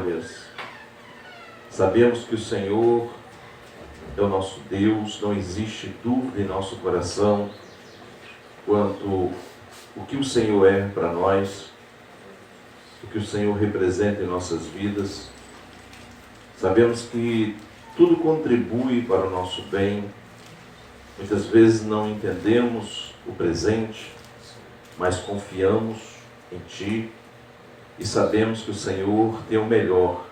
histórias. Sabemos que o Senhor é o nosso Deus, não existe dúvida em nosso coração quanto o que o Senhor é para nós, o que o Senhor representa em nossas vidas. Sabemos que tudo contribui para o nosso bem. Muitas vezes não entendemos o presente, mas confiamos em Ti e sabemos que o Senhor tem o melhor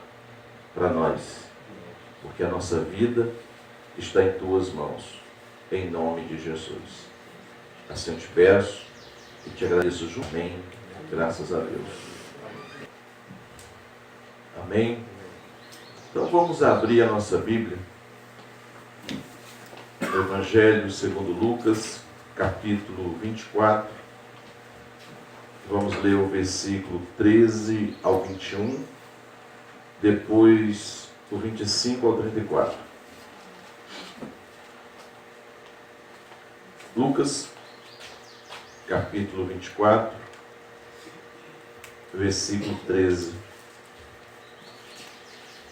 para nós, porque a nossa vida está em Tuas mãos, em nome de Jesus. Assim eu te peço e te agradeço junto. Amém. Graças a Deus. Amém. Então vamos abrir a nossa Bíblia. O Evangelho segundo Lucas, capítulo 24. Vamos ler o versículo 13 ao 21, depois o 25 ao 34. Lucas, capítulo 24, versículo 13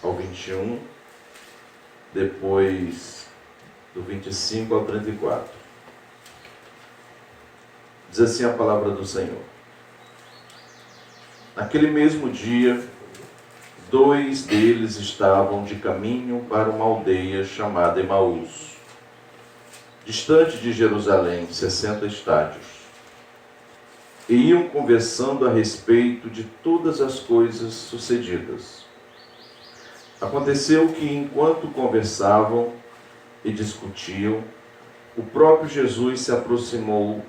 ao 21, depois do 25 ao 34. Diz assim a palavra do Senhor. Naquele mesmo dia, 2 deles estavam de caminho para uma aldeia chamada Emaús, distante de Jerusalém, 60 estádios. E iam conversando a respeito de todas as coisas sucedidas. Aconteceu que, enquanto conversavam e discutiam, o próprio Jesus se aproximou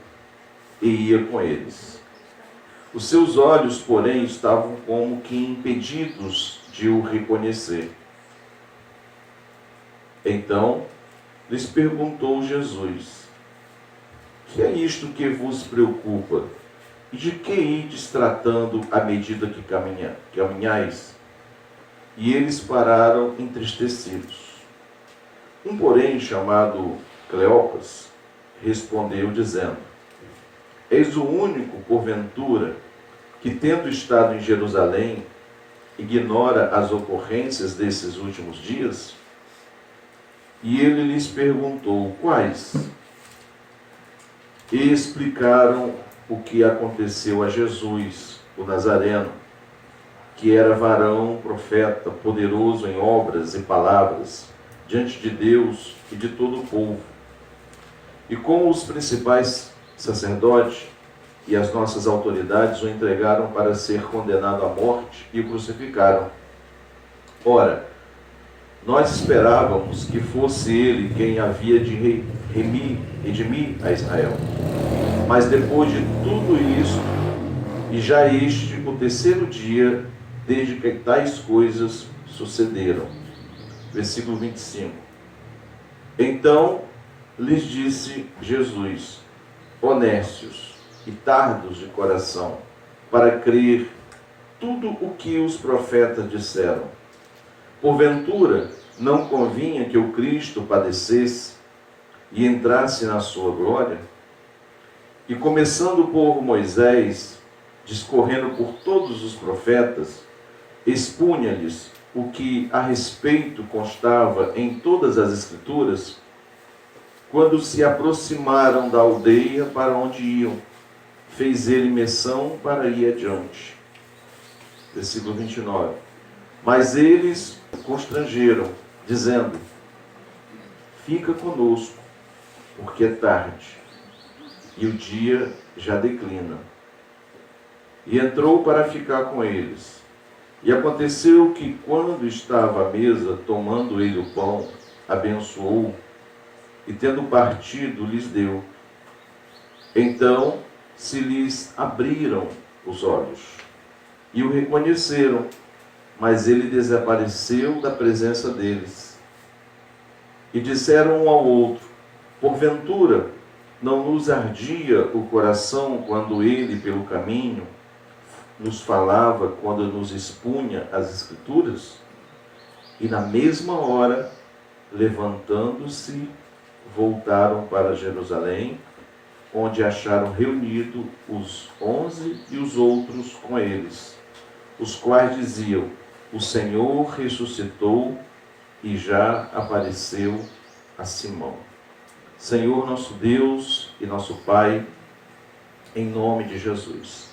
e ia com eles. Os seus olhos, porém, estavam como que impedidos de o reconhecer. Então, lhes perguntou Jesus: que é isto que vos preocupa? E de que ides tratando à medida que caminhais? E eles pararam entristecidos. Um, porém, chamado Cleopas, respondeu dizendo: eis o único, porventura, que, tendo estado em Jerusalém, ignora as ocorrências desses últimos dias? E ele lhes perguntou: quais? E explicaram o que aconteceu a Jesus, o Nazareno, que era varão, profeta, poderoso em obras e palavras, diante de Deus e de todo o povo. E como os principais sacerdotes e as nossas autoridades o entregaram para ser condenado à morte e o crucificaram. Ora, nós esperávamos que fosse ele quem havia de redimir a Israel. Mas depois de tudo isso, e já este o terceiro dia, desde que tais coisas sucederam. Versículo 25. Então lhes disse Jesus: honestos e tardos de coração, para crer tudo o que os profetas disseram. Porventura, não convinha que o Cristo padecesse e entrasse na sua glória? E começando por Moisés, discorrendo por todos os profetas, expunha-lhes o que a respeito constava em todas as Escrituras. Quando se aproximaram da aldeia para onde iam, fez ele menção para ir adiante. Versículo 29. Mas eles constrangeram, dizendo: fica conosco, porque é tarde, e o dia já declina. E entrou para ficar com eles. E aconteceu que, quando estava à mesa, tomando ele o pão, abençoou, e tendo partido, lhes deu. Então se lhes abriram os olhos, e o reconheceram, mas ele desapareceu da presença deles. E disseram um ao outro: porventura, não nos ardia o coração quando ele, pelo caminho, nos falava, quando nos expunha as Escrituras? E na mesma hora, levantando-se, voltaram para Jerusalém, onde acharam reunido os 11 e os outros com eles, os quais diziam: o Senhor ressuscitou e já apareceu a Simão. Senhor, nosso Deus e nosso Pai, em nome de Jesus.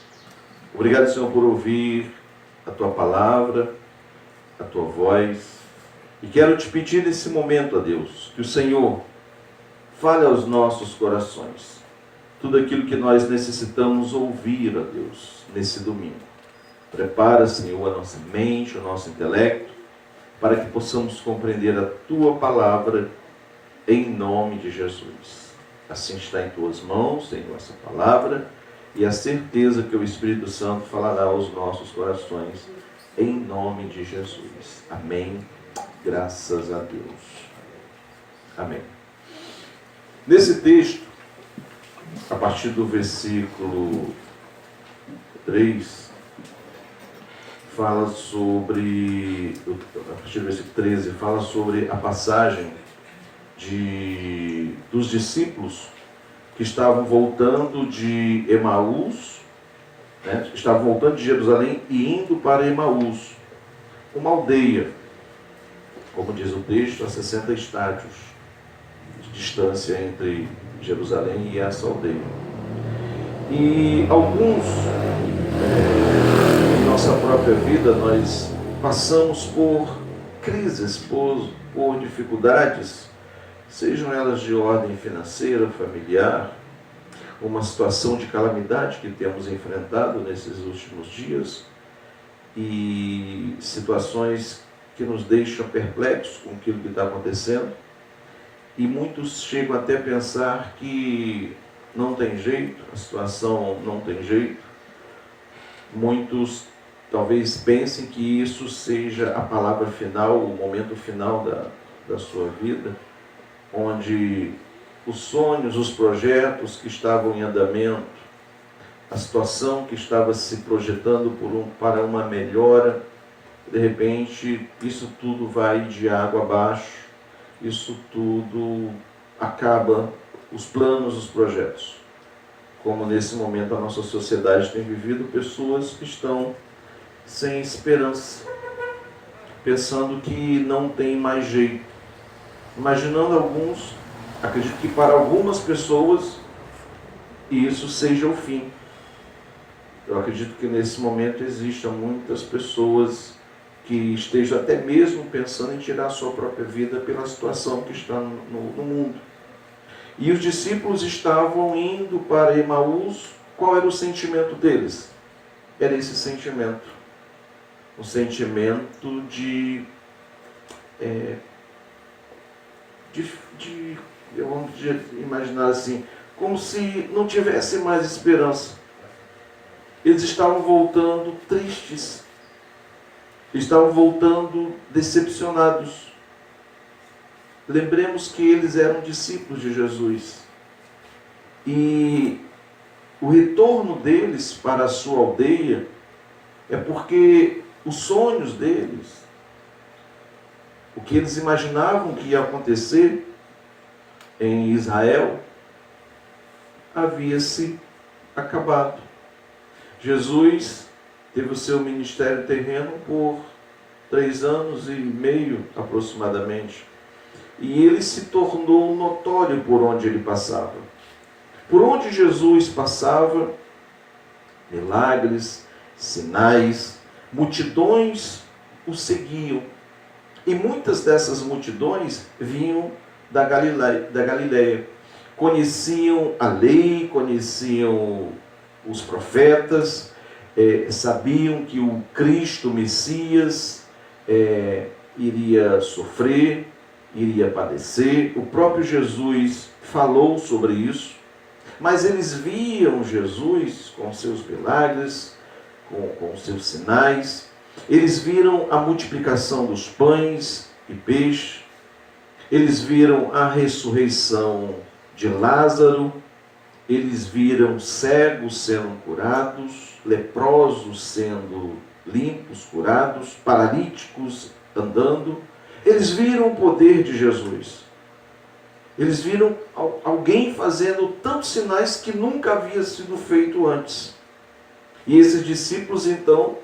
Obrigado, Senhor, por ouvir a Tua palavra, a Tua voz. E quero te pedir nesse momento, ó Deus, que o Senhor fale aos nossos corações tudo aquilo que nós necessitamos ouvir, ó Deus, nesse domingo. Prepara, Senhor, a nossa mente, o nosso intelecto, para que possamos compreender a Tua palavra em nome de Jesus. Assim está em Tuas mãos, Senhor, essa palavra, e a certeza que o Espírito Santo falará aos nossos corações em nome de Jesus. Amém. Graças a Deus. Amém. Nesse texto, a partir do versículo 3, fala sobre, a partir do versículo 13, fala sobre a passagem dos discípulos que estavam voltando de Emaús, né? Estavam voltando de Jerusalém e indo para Emaús, uma aldeia, como diz o texto, a 60 estádios de distância entre Jerusalém e essa aldeia. E alguns, em nossa própria vida, nós passamos por crises, por dificuldades, sejam elas de ordem financeira, familiar, uma situação de calamidade que temos enfrentado nesses últimos dias, e situações que nos deixam perplexos com aquilo que está acontecendo, e muitos chegam até a pensar que não tem jeito, a situação não tem jeito. Muitos talvez pensem que isso seja a palavra final, o momento final da sua vida, onde os sonhos, os projetos que estavam em andamento, a situação que estava se projetando para uma melhora, de repente isso tudo vai de água abaixo, isso tudo acaba, os planos, os projetos. Como nesse momento a nossa sociedade tem vivido, pessoas que estão sem esperança, pensando que não tem mais jeito. Imaginando alguns, acredito que para algumas pessoas isso seja o fim. Eu acredito que nesse momento existam muitas pessoas que estejam até mesmo pensando em tirar a sua própria vida pela situação que está no mundo. E os discípulos estavam indo para Emaús. Qual era o sentimento deles? Era esse sentimento. Um sentimento vamos imaginar assim, como se não tivesse mais esperança. Eles estavam voltando tristes, estavam voltando decepcionados. Lembremos que eles eram discípulos de Jesus, e o retorno deles para a sua aldeia é porque os sonhos deles, o que eles imaginavam que ia acontecer em Israel, havia se acabado. Jesus teve o seu ministério terreno por 3 anos e meio aproximadamente, e ele se tornou notório por onde ele passava. Por onde Jesus passava, milagres, sinais, multidões o seguiam. E muitas dessas multidões vinham da Galileia. Conheciam a lei, conheciam os profetas, sabiam que o Cristo, o Messias, iria sofrer, iria padecer. O próprio Jesus falou sobre isso, mas eles viam Jesus com seus milagres, com seus sinais. Eles viram a multiplicação dos pães e peixes, eles viram a ressurreição de Lázaro, eles viram cegos sendo curados, leprosos sendo limpos, curados, paralíticos andando. Eles viram o poder de Jesus. Eles viram alguém fazendo tantos sinais que nunca havia sido feito antes. E esses discípulos, então,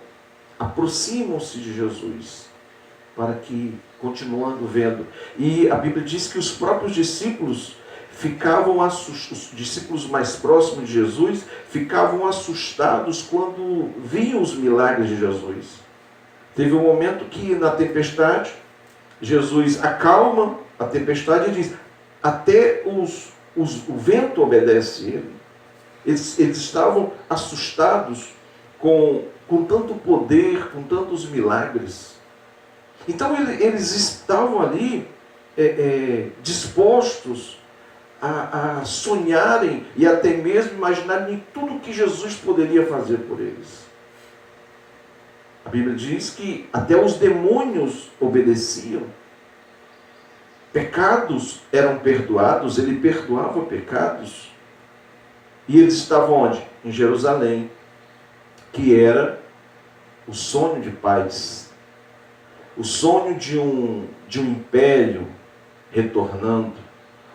aproximam-se de Jesus, para que, continuando vendo. E a Bíblia diz que os próprios discípulos ficavam assustados, os discípulos mais próximos de Jesus ficavam assustados quando viam os milagres de Jesus. Teve um momento que na tempestade, Jesus acalma a tempestade e diz, até o vento obedece ele. Eles estavam assustados com tanto poder, com tantos milagres. Então eles estavam ali dispostos a sonharem e até mesmo imaginarem tudo que Jesus poderia fazer por eles. A Bíblia diz que até os demônios obedeciam. Pecados eram perdoados, ele perdoava pecados. E eles estavam onde? Em Jerusalém, que era o sonho de paz. O sonho de um império retornando.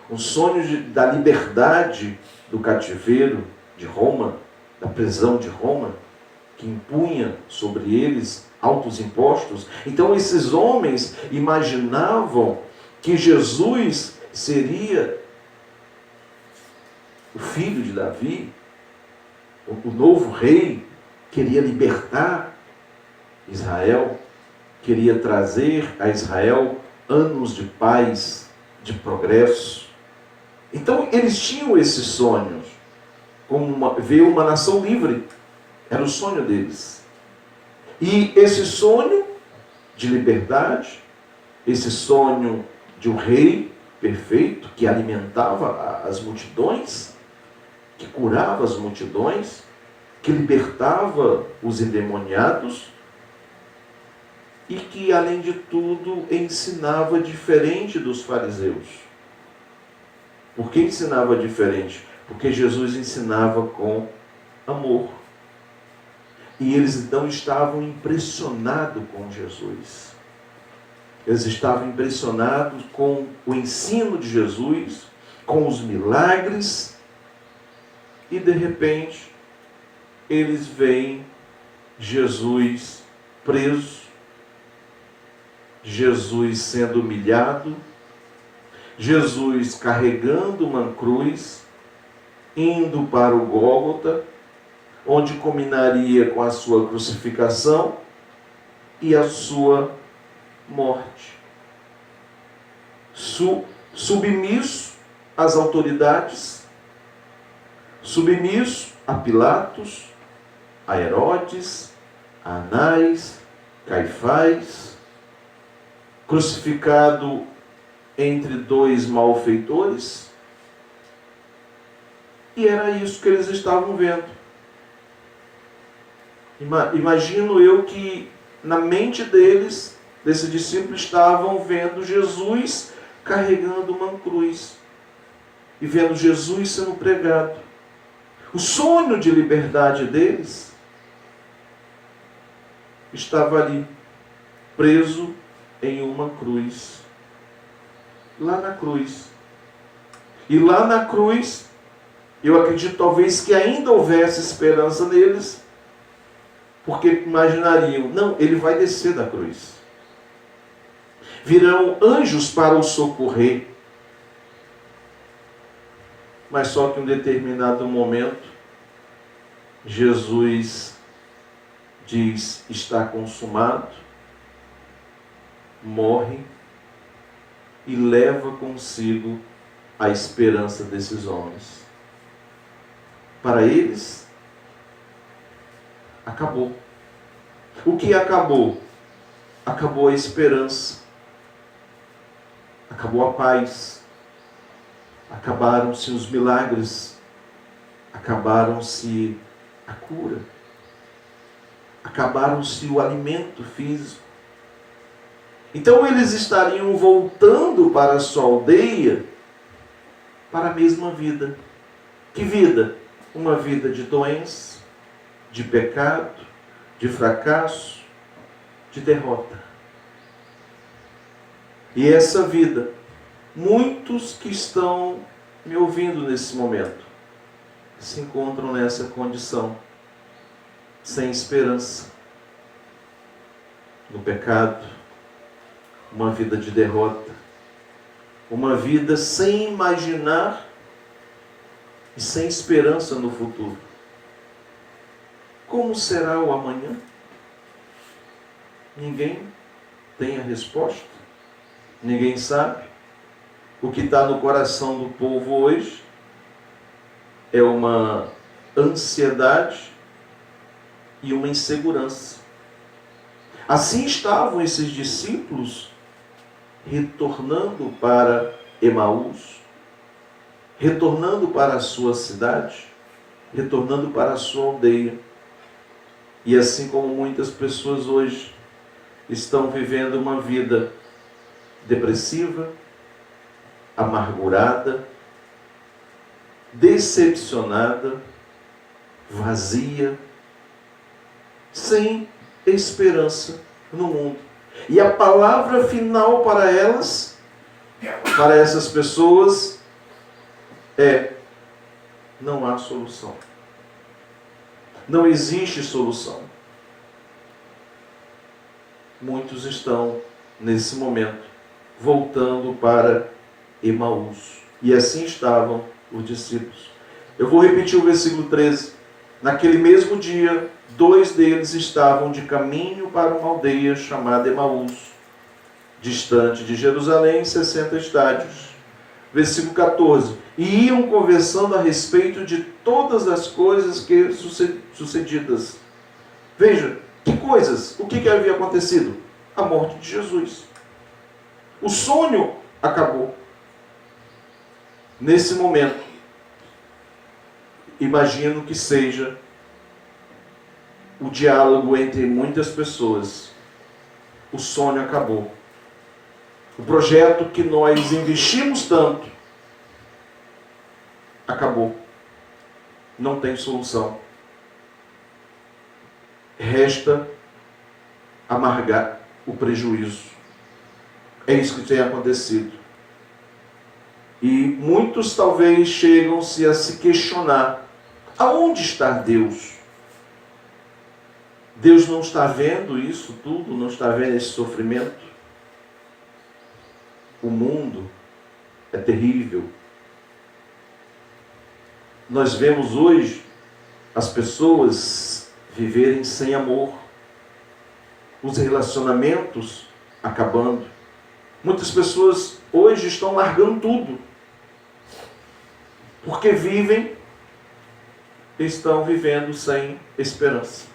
Um sonho da liberdade do cativeiro de Roma, da prisão de Roma, que impunha sobre eles altos impostos. Então esses homens imaginavam que Jesus seria o filho de Davi, o novo rei, queria libertar Israel, queria trazer a Israel anos de paz, de progresso. Então eles tinham esses sonhos, como ver uma nação livre, era o sonho deles. E esse sonho de liberdade, esse sonho de um rei perfeito, que alimentava as multidões, que curava as multidões, que libertava os endemoniados e que, além de tudo, ensinava diferente dos fariseus. Por que ensinava diferente? Porque Jesus ensinava com amor. E eles então estavam impressionados com Jesus. Eles estavam impressionados com o ensino de Jesus, com os milagres, e de repente eles veem Jesus preso, Jesus sendo humilhado, Jesus carregando uma cruz, indo para o Gólgota, onde culminaria com a sua crucificação e a sua morte. Submisso às autoridades, submisso a Pilatos, a Herodes, a Anás, Caifás, crucificado entre dois malfeitores. E era isso que eles estavam vendo. Imagino eu que na mente deles, desses discípulos, estavam vendo Jesus carregando uma cruz e vendo Jesus sendo pregado. O sonho de liberdade deles estava ali, preso em uma cruz. Lá na cruz. E lá na cruz, eu acredito talvez que ainda houvesse esperança neles, porque imaginariam, não, ele vai descer da cruz. Virão anjos para o socorrer. Mas só que em um determinado momento, Jesus diz, está consumado, morre e leva consigo a esperança desses homens. Para eles, acabou. O que acabou? Acabou a esperança. Acabou a paz. Acabaram-se os milagres. Acabaram-se a cura. Acabaram-se o alimento físico. Então eles estariam voltando para a sua aldeia para a mesma vida. Que vida? Uma vida de doença, de pecado, de fracasso, de derrota. E essa vida, muitos que estão me ouvindo nesse momento, se encontram nessa condição, sem esperança, no pecado, uma vida de derrota, uma vida sem imaginar e sem esperança no futuro. Como será o amanhã? Ninguém tem a resposta, ninguém sabe. O que está no coração do povo hoje é uma ansiedade e uma insegurança. Assim estavam esses discípulos retornando para Emaús, retornando para a sua cidade, retornando para a sua aldeia. E assim como muitas pessoas hoje estão vivendo uma vida depressiva, amargurada, decepcionada, vazia, sem esperança no mundo. E a palavra final para elas, para essas pessoas, é: não há solução. Não existe solução. Muitos estão, nesse momento, voltando para Emaús. E assim estavam os discípulos. Eu vou repetir o versículo 13. Naquele mesmo dia, 2 deles estavam de caminho para uma aldeia chamada Emaús, distante de Jerusalém, 60 estádios. Versículo 14. E iam conversando a respeito de todas as coisas que sucedidas. Veja, que coisas? O que havia acontecido? A morte de Jesus. O sonho acabou. Nesse momento, imagino que seja o diálogo entre muitas pessoas. O sonho acabou. O projeto que nós investimos tanto acabou. Não tem solução. Resta amargar o prejuízo. É isso que tem acontecido. E muitos talvez chegam-se a se questionar: aonde está Deus? Deus não está vendo isso tudo? Não está vendo esse sofrimento? O mundo é terrível. Nós vemos hoje as pessoas viverem sem amor, os relacionamentos acabando. Muitas pessoas hoje estão largando tudo, porque estão vivendo sem esperança.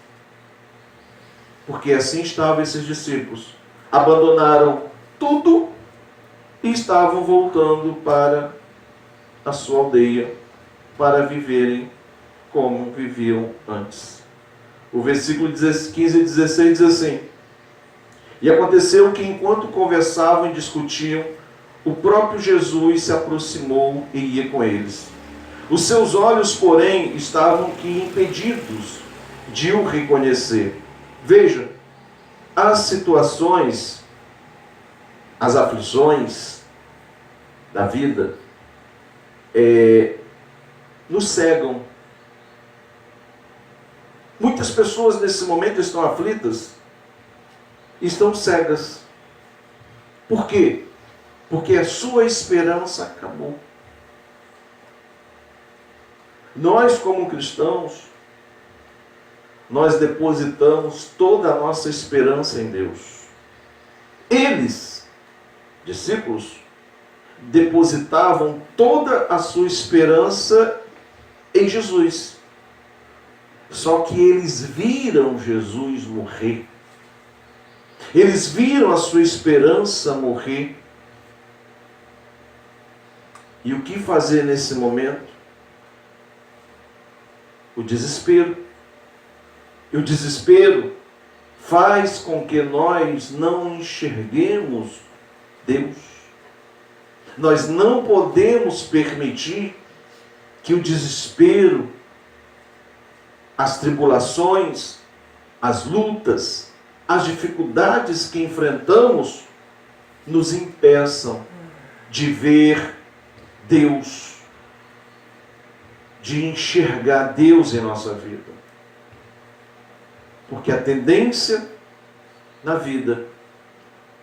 Porque assim estavam esses discípulos. Abandonaram tudo e estavam voltando para a sua aldeia, para viverem como viviam antes. O versículo 15 e 16 diz assim: e aconteceu que enquanto conversavam e discutiam, o próprio Jesus se aproximou e ia com eles. Os seus olhos, porém, estavam que impedidos de o reconhecer. Veja, as situações, as aflições da vida nos cegam. Muitas pessoas nesse momento estão aflitas, estão cegas. Por quê? Porque a sua esperança acabou. Nós, como cristãos, nós depositamos toda a nossa esperança em Deus. Eles, discípulos, depositavam toda a sua esperança em Jesus. Só que eles viram Jesus morrer. Eles viram a sua esperança morrer. E o que fazer nesse momento? O desespero. E o desespero faz com que nós não enxerguemos Deus. Nós não podemos permitir que o desespero, as tribulações, as lutas, as dificuldades que enfrentamos nos impeçam de ver Deus, de enxergar Deus em nossa vida. Porque a tendência na vida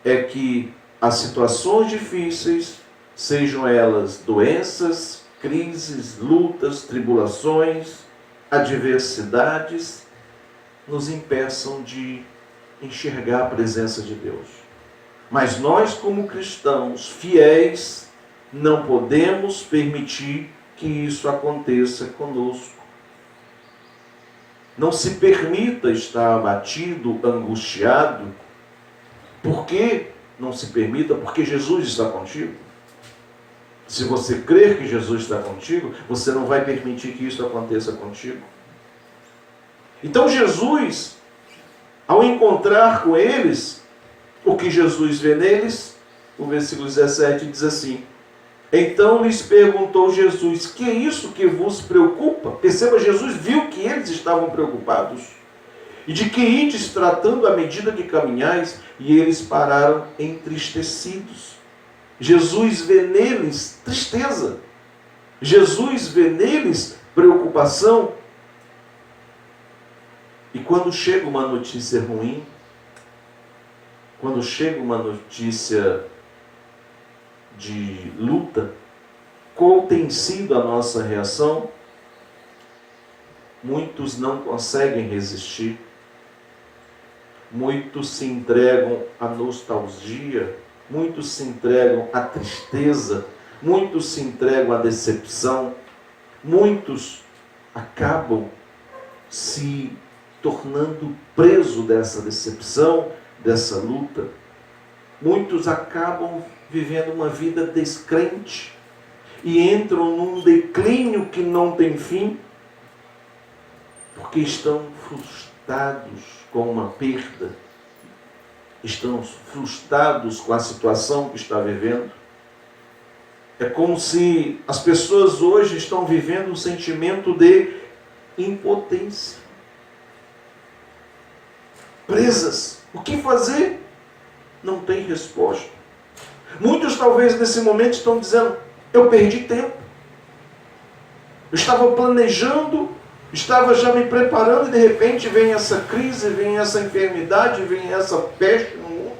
é que as situações difíceis, sejam elas doenças, crises, lutas, tribulações, adversidades, nos impeçam de enxergar a presença de Deus. Mas nós, como cristãos fiéis, não podemos permitir que isso aconteça conosco. Não se permita estar abatido, angustiado. Por que não se permita? Porque Jesus está contigo. Se você crer que Jesus está contigo, você não vai permitir que isso aconteça contigo. Então Jesus, ao encontrar com eles, o que Jesus vê neles, o versículo 17 diz assim: então lhes perguntou Jesus, que é isso que vos preocupa? Perceba, Jesus viu que eles estavam preocupados. E de que ides tratando à medida que caminhais? E eles pararam entristecidos. Jesus vê neles tristeza. Jesus vê neles preocupação. E quando chega uma notícia ruim, quando chega uma notícia de luta, qual tem sido a nossa reação? Muitos não conseguem resistir. Muitos se entregam à nostalgia. Muitos se entregam à tristeza. Muitos se entregam à decepção. Muitos acabam se tornando presos dessa decepção, dessa luta. Muitos acabam vivendo uma vida descrente e entram num declínio que não tem fim, porque estão frustrados com uma perda, estão frustrados com a situação que está vivendo. É como se as pessoas hoje estão vivendo um sentimento de impotência. Presas. O que fazer? Não tem resposta. Muitos talvez nesse momento estão dizendo: eu perdi tempo. Eu estava planejando, estava já me preparando e de repente vem essa crise, vem essa enfermidade, vem essa peste no mundo.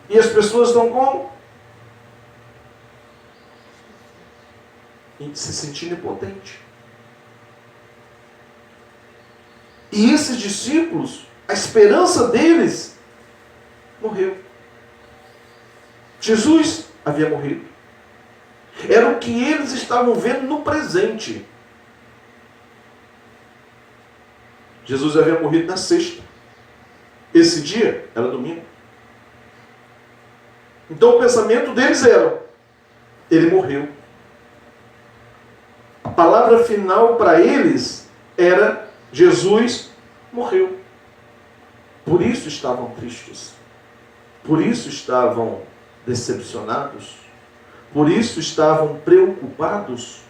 E as pessoas estão como? Se sentindo impotente. E esses discípulos, a esperança deles morreu. Jesus havia morrido. Era o que eles estavam vendo no presente. Jesus havia morrido na sexta. Esse dia era domingo. Então o pensamento deles era: ele morreu. A palavra final para eles era: Jesus morreu. Por isso estavam tristes. Por isso estavam decepcionados. Por isso estavam preocupados.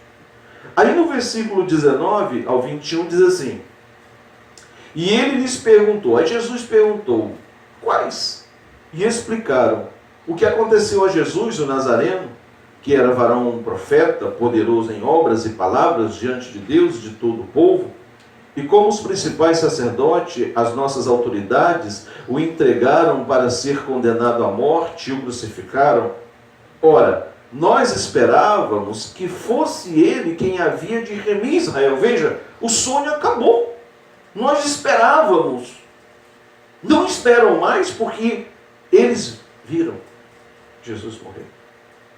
Aí no versículo 19 ao 21 diz assim: e ele lhes perguntou, aí Jesus perguntou, quais? E explicaram o que aconteceu a Jesus, o Nazareno, que era varão profeta, poderoso em obras e palavras diante de Deus e de todo o povo, e como os principais sacerdotes, as nossas autoridades, o entregaram para ser condenado à morte e o crucificaram. Ora, nós esperávamos que fosse ele quem havia de remir Israel. Veja, o sonho acabou. Nós esperávamos. Não esperam mais porque eles viram Jesus morrer.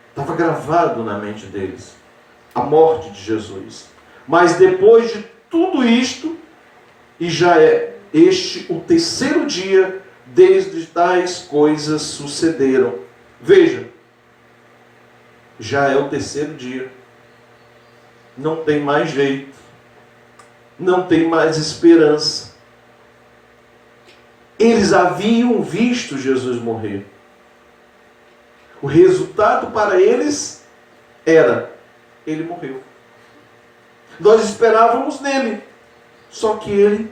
Estava gravado na mente deles a morte de Jesus. Mas depois de tudo isto, e já é este o terceiro dia desde tais coisas sucederam. Veja, já é o terceiro dia. Não tem mais jeito. Não tem mais esperança. Eles haviam visto Jesus morrer. O resultado para eles era: ele morreu. Nós esperávamos nele, só que ele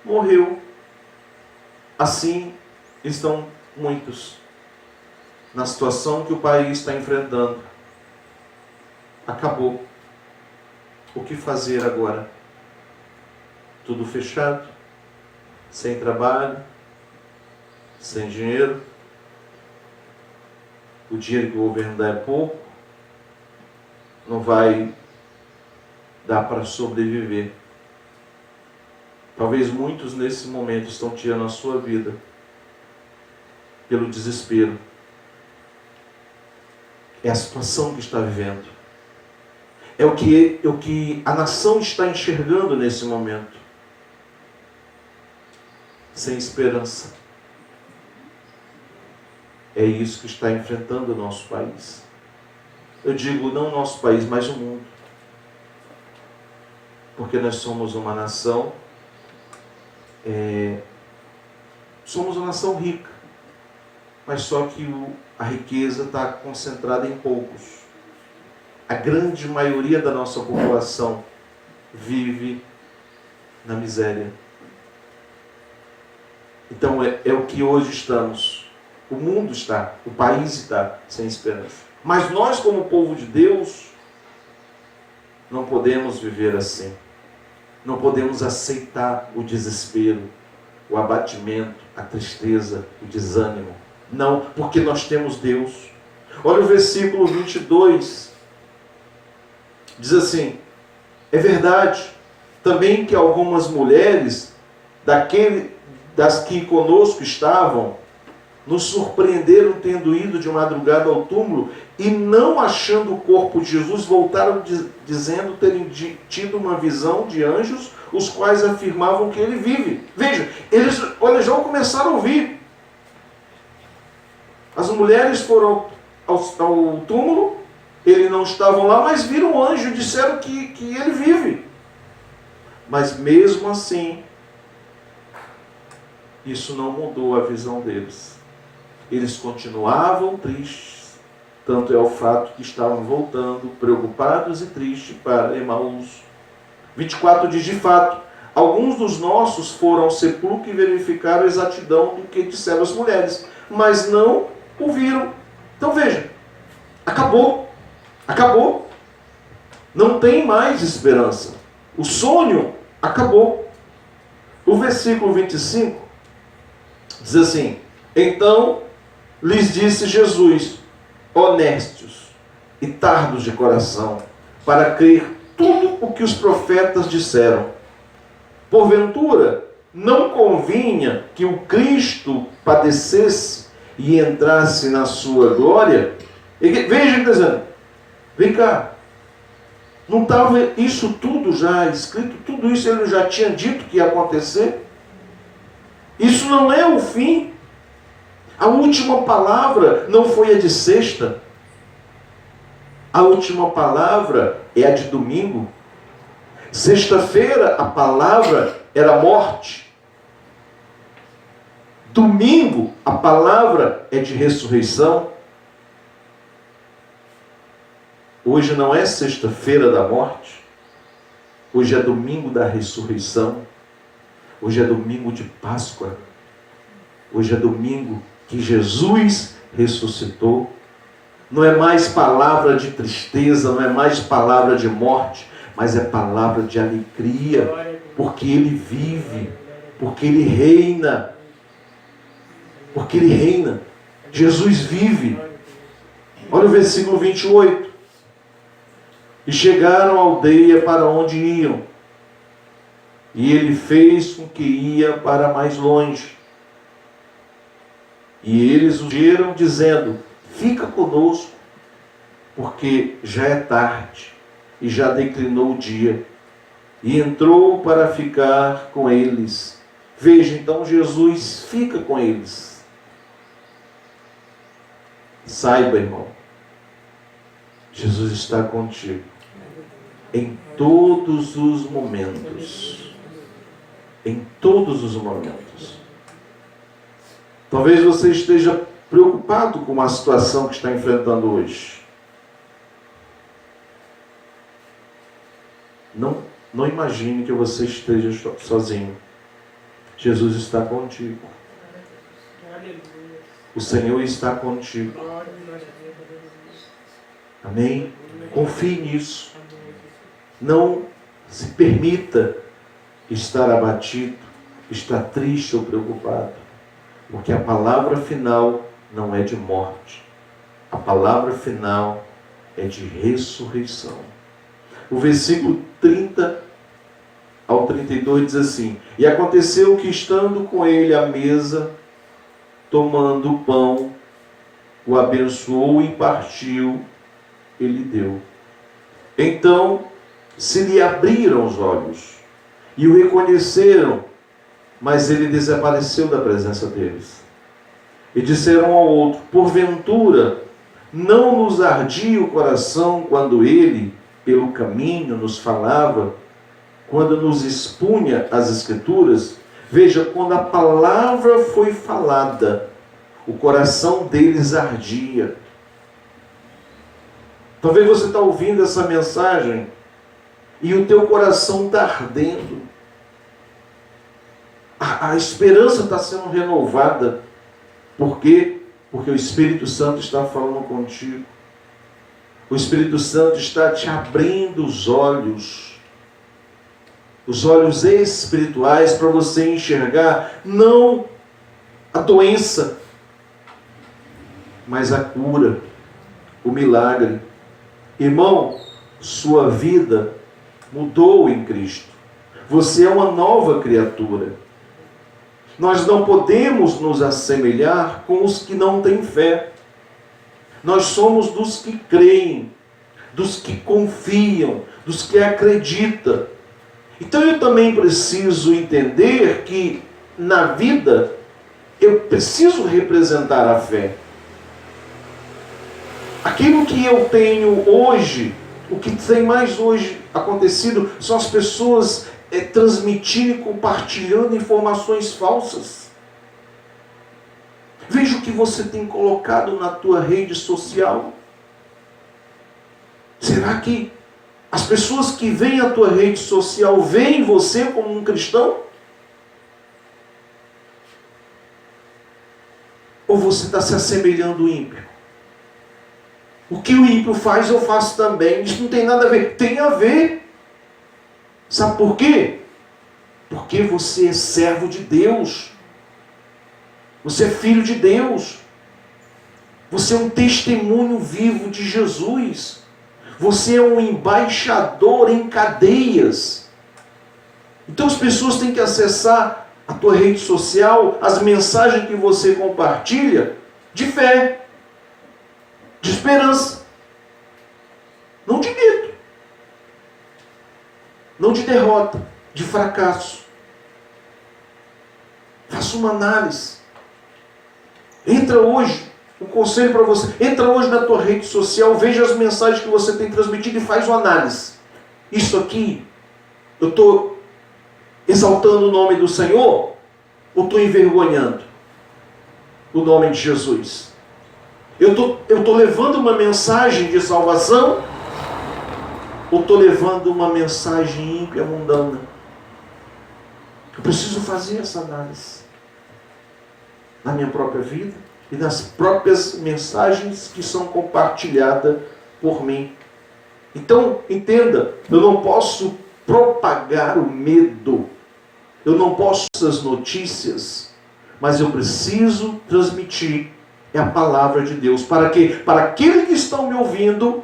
morreu. Assim estão muitos na situação que o país está enfrentando. Acabou. O que fazer agora? Tudo fechado, sem trabalho, sem dinheiro, o dinheiro que o governo dá é pouco, não vai dar para sobreviver. Talvez muitos nesse momento estão tirando a sua vida pelo desespero. É a situação que está vivendo. É o que a nação está enxergando nesse momento. Sem esperança. É isso que está enfrentando o nosso país. Eu digo não o nosso país, mas o mundo. Porque nós somos uma nação, somos uma nação rica, mas só que a riqueza está concentrada em poucos. A grande maioria da nossa população vive na miséria. Então é o que hoje estamos. O mundo está, o país está sem esperança. Mas nós, como povo de Deus, não podemos viver assim. Não podemos aceitar o desespero, o abatimento, a tristeza, o desânimo. Não, porque nós temos Deus. Olha o versículo 22. Diz assim: é verdade também que algumas mulheres das que conosco estavam, nos surpreenderam tendo ido de madrugada ao túmulo e não achando o corpo de Jesus, voltaram dizendo terem tido uma visão de anjos, os quais afirmavam que ele vive. Veja, eles já começaram a ouvir. As mulheres foram ao túmulo, eles não estavam lá, mas viram o anjo e disseram que ele vive. Mas mesmo assim, isso não mudou a visão deles. Eles continuavam tristes, tanto é o fato que estavam voltando, preocupados e tristes para Emaús. 24 diz: de fato, alguns dos nossos foram ao sepulcro e verificaram a exatidão do que disseram as mulheres, mas não o viram. Então veja, acabou. Não tem mais esperança. O sonho acabou. O versículo 25 diz assim: então lhes disse Jesus: honestos e tardos de coração, para crer tudo o que os profetas disseram. Porventura, não convinha que o Cristo padecesse e entrasse na sua glória? Veja, dizendo, vem cá, não estava isso tudo já escrito? Tudo isso ele já tinha dito que ia acontecer? Isso não é o fim. A última palavra não foi a de sexta. A última palavra é a de domingo. Sexta-feira a palavra era morte. Domingo a palavra é de ressurreição. Hoje não é sexta-feira da morte. Hoje é domingo da ressurreição. Hoje é domingo de Páscoa. Hoje é domingo que Jesus ressuscitou. Não é mais palavra de tristeza, não é mais palavra de morte, mas é palavra de alegria, porque Ele vive, porque Ele reina. Porque Ele reina. Jesus vive. Olha o versículo 28. E chegaram à aldeia para onde iam, e Ele fez com que ia para mais longe. E eles o viram dizendo: fica conosco, porque já é tarde e já declinou o dia. E entrou para ficar com eles. Veja, então Jesus fica com eles. Saiba, irmão, Jesus está contigo em todos os momentos. Em todos os momentos. Talvez você esteja preocupado com a situação que está enfrentando hoje. Não imagine que você esteja sozinho. Jesus está contigo. O Senhor está contigo. Amém? Confie nisso. Não se permita estar abatido, estar triste ou preocupado. Porque a palavra final não é de morte. A palavra final é de ressurreição. O versículo 30 ao 32 diz assim: E aconteceu que, estando com ele à mesa, tomando o pão, o abençoou e partiu, ele deu. Então se lhe abriram os olhos e o reconheceram, mas ele desapareceu da presença deles. E disseram ao outro: Porventura não nos ardia o coração quando ele, pelo caminho, nos falava, quando nos expunha as Escrituras? Veja, quando a palavra foi falada, o coração deles ardia. Talvez você está ouvindo essa mensagem e o teu coração está ardendo. A esperança está sendo renovada. Por quê? Porque o Espírito Santo está falando contigo. O Espírito Santo está te abrindo os olhos espirituais, para você enxergar não a doença, mas a cura, o milagre. Irmão, sua vida mudou em Cristo. Você é uma nova criatura. Nós não podemos nos assemelhar com os que não têm fé. Nós somos dos que creem, dos que confiam, dos que acreditam. Então eu também preciso entender que na vida eu preciso representar a fé. Aquilo que eu tenho hoje, o que tem mais hoje acontecido, são as pessoas transmitindo e compartilhando informações falsas. Veja o que você tem colocado na tua rede social. Será que as pessoas que veem a tua rede social veem você como um cristão? Ou você está se assemelhando ao ímpio? O que o ímpio faz, eu faço também. Isso não tem nada a ver. Tem a ver. Sabe por quê? Porque você é servo de Deus. Você é filho de Deus. Você é um testemunho vivo de Jesus. Você é um embaixador em cadeias. Então as pessoas têm que acessar a tua rede social, as mensagens que você compartilha, de fé, de esperança, não de medo, não de derrota, de fracasso. Faça uma análise. Entra hoje, um conselho para você, entra hoje na tua rede social, veja as mensagens que você tem transmitido e faz uma análise. Isso aqui, eu estou exaltando o nome do Senhor ou estou envergonhando o nome de Jesus? Eu estou levando uma mensagem de salvação ou estou levando uma mensagem ímpia, mundana? Eu preciso fazer essa análise na minha própria vida e nas próprias mensagens que são compartilhadas por mim. Então, entenda, eu não posso propagar o medo, eu não posso as notícias, mas eu preciso transmitir a palavra de Deus, para que, para aqueles que estão me ouvindo,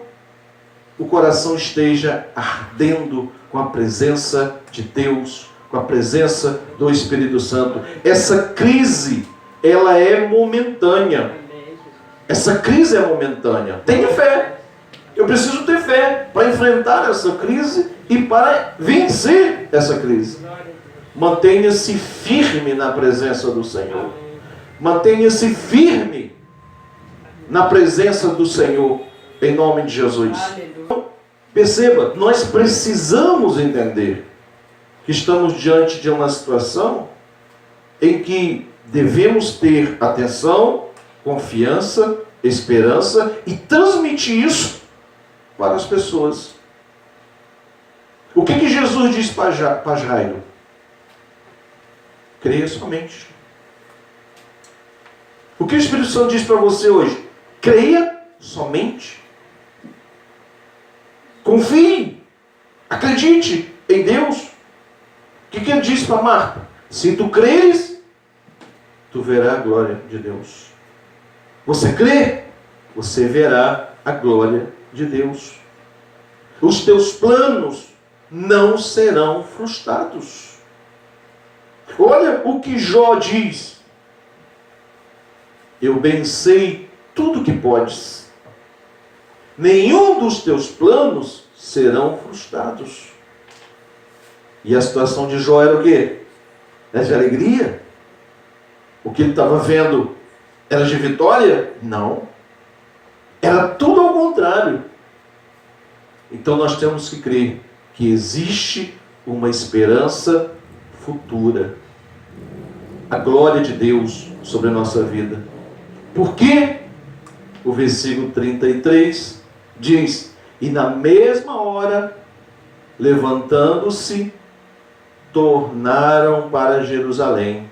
o coração esteja ardendo com a presença de Deus, com a presença do Espírito Santo. Essa crise, ela é momentânea. Essa crise é momentânea. Tenha fé. Eu preciso ter fé para enfrentar essa crise e para vencer essa crise. Mantenha-se firme na presença do Senhor. Mantenha-se firme na presença do Senhor, em nome de Jesus. Perceba, nós precisamos entender que estamos diante de uma situação em que devemos ter atenção, confiança, esperança e transmitir isso para as pessoas. O que Jesus diz para Jairo? Creia somente. O que o Espírito Santo diz para você hoje? Creia somente. Confie. Acredite em Deus. O que ele diz para Marta? Se tu creres, tu verás a glória de Deus. Você crê? Você verá a glória de Deus. Os teus planos não serão frustrados. Olha o que Jó diz. Eu bem sei tudo que podes. Nenhum dos teus planos serão frustrados. E a situação de Jó era o quê? Era de alegria? O que ele estava vendo era de vitória? Não. Era tudo ao contrário. Então nós temos que crer que existe uma esperança futura. A glória de Deus sobre a nossa vida. Por quê? O versículo 33 diz: e na mesma hora, levantando-se, tornaram para Jerusalém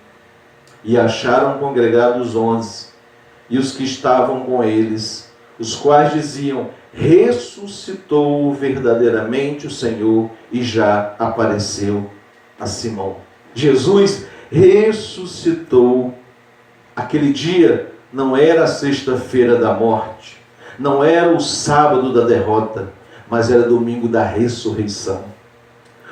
e acharam congregados 11 e os que estavam com eles, os quais diziam: ressuscitou verdadeiramente o Senhor e já apareceu a Simão. Jesus ressuscitou. Aquele dia não era a sexta-feira da morte, não era o sábado da derrota, mas era domingo da ressurreição.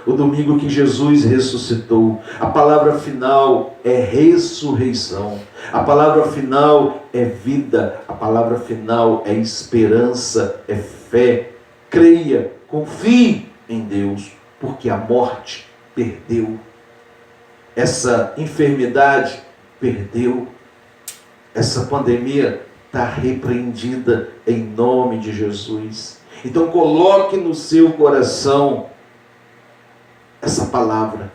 O domingo que Jesus ressuscitou. A palavra final é ressurreição. A palavra final é vida. A palavra final é esperança, é fé. Creia, confie em Deus, porque a morte perdeu. Essa enfermidade perdeu. Essa pandemia está repreendida em nome de Jesus. Então coloque no seu coração essa palavra,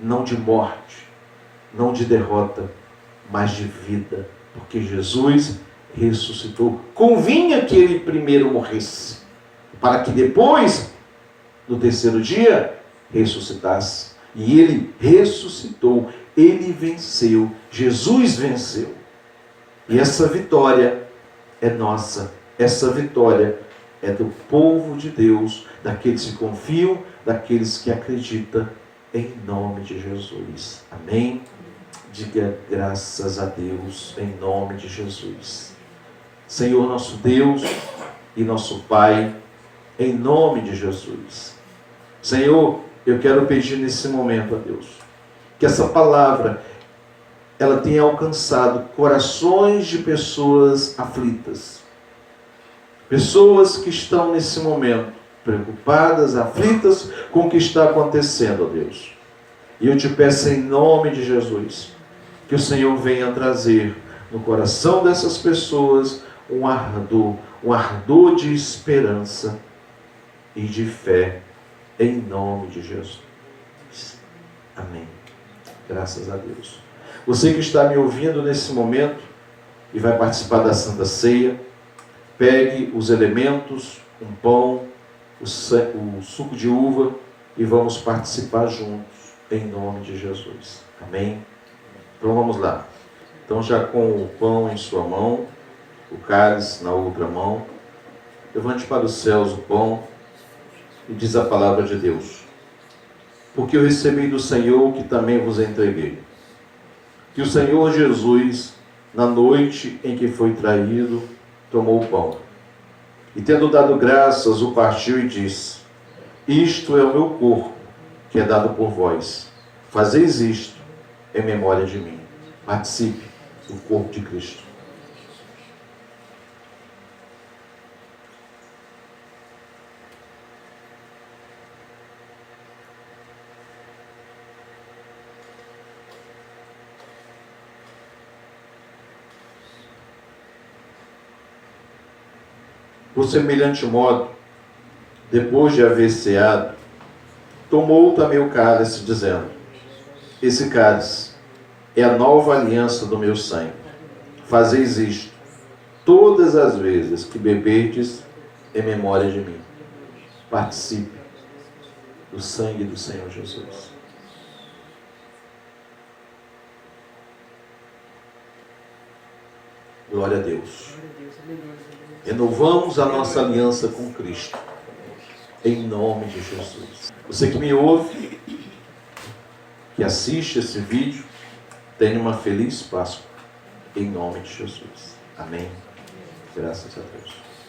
não de morte, não de derrota, mas de vida, porque Jesus ressuscitou. Convinha que ele primeiro morresse, para que depois, no terceiro dia, ressuscitasse. E ele ressuscitou, ele venceu, Jesus venceu. E essa vitória é nossa, essa vitória é do povo de Deus, daqueles que confiam, daqueles que acreditam, em nome de Jesus. Amém? Diga graças a Deus, em nome de Jesus. Senhor nosso Deus e nosso Pai, em nome de Jesus. Senhor, eu quero pedir nesse momento a Deus, que essa palavra, ela tenha alcançado corações de pessoas aflitas. Pessoas que estão nesse momento preocupadas, aflitas com o que está acontecendo, ó Deus. E eu te peço em nome de Jesus, que o Senhor venha trazer no coração dessas pessoas um ardor de esperança e de fé, em nome de Jesus. Amém. Graças a Deus. Você que está me ouvindo nesse momento e vai participar da Santa Ceia, pegue os elementos, um pão, o suco de uva e vamos participar juntos, em nome de Jesus. Amém? Então vamos lá. Então já com o pão em sua mão, o cálice na outra mão, levante para os céus o pão e diz a palavra de Deus: porque eu recebi do Senhor o que também vos entreguei, que o Senhor Jesus, na noite em que foi traído, tomou o pão e, tendo dado graças, o partiu e disse: isto é o meu corpo, que é dado por vós. Fazeis isto em memória de mim. Participe do corpo de Cristo. Por semelhante modo, depois de haver ceado, tomou também o cálice, dizendo: esse cálice é a nova aliança do meu sangue. Fazeis isto todas as vezes que beberdes em memória de mim. Participe do sangue do Senhor Jesus. Glória a Deus. Renovamos a nossa aliança com Cristo, em nome de Jesus. Você que me ouve, que assiste esse vídeo, Tenha uma feliz Páscoa, em nome de Jesus. Amém. Graças a Deus.